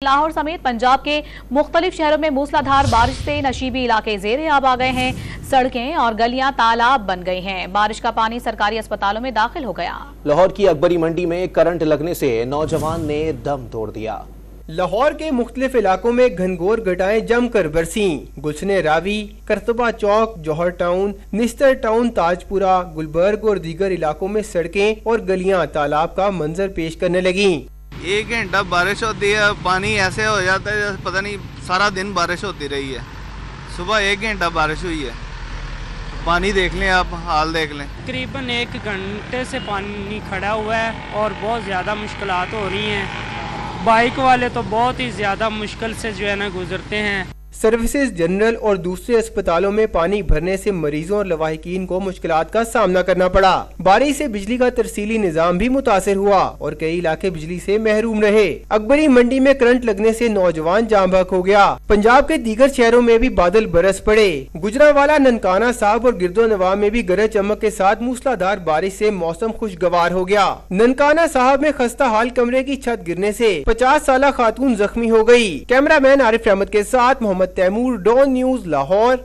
लाहौर समेत पंजाब के मुख्तलिफ शहरों में मूसलाधार बारिश से नशीबी इलाके ज़ेरे आब आ गए हैं। सड़कें और गलियां तालाब बन गई हैं। बारिश का पानी सरकारी अस्पतालों में दाखिल हो गया। लाहौर की अकबरी मंडी में करंट लगने से नौजवान ने दम तोड़ दिया। लाहौर के मुख्तलिफ इलाकों में घनघोर घटाएं जमकर बरसी। गुलशने रावी, करतबा चौक, जौहर टाउन, निस्तर टाउन, ताजपुरा, गुलबर्ग और दीगर इलाकों में सड़कें और गलियां तालाब का मंजर पेश करने लगी। एक घंटा बारिश होती है, पानी ऐसे हो जाता है जैसे पता नहीं सारा दिन बारिश होती रही है। सुबह 1 घंटा बारिश हुई है, पानी देख लें आप, हाल देख लें। तकरीबन 1 घंटे से पानी खड़ा हुआ है और बहुत ज़्यादा मुश्किलात हो रही हैं। बाइक वाले तो बहुत ही ज़्यादा मुश्किल से जो है ना गुजरते हैं। सर्विसेज जनरल और दूसरे अस्पतालों में पानी भरने से मरीजों और लवाहिकीन को मुश्किलात का सामना करना पड़ा। बारिश से बिजली का तरसीली निजाम भी मुतासिर हुआ और कई इलाके बिजली से महरूम रहे। अकबरी मंडी में करंट लगने से नौजवान जाम बहक हो गया। पंजाब के दीगर शहरों में भी बादल बरस पड़े। गुजरांवाला, ननकाना साहब और गिरदोनवा में भी गरज चमक के साथ मूसलाधार बारिश से मौसम खुशगवार हो गया। ननकाना साहब में खस्ता हाल कमरे की छत गिरने से 50 साल खातून जख्मी हो गयी। कैमरा मैन आरिफ अहमद के साथ मोहम्मद तैमूर, डॉन न्यूज, लाहौर।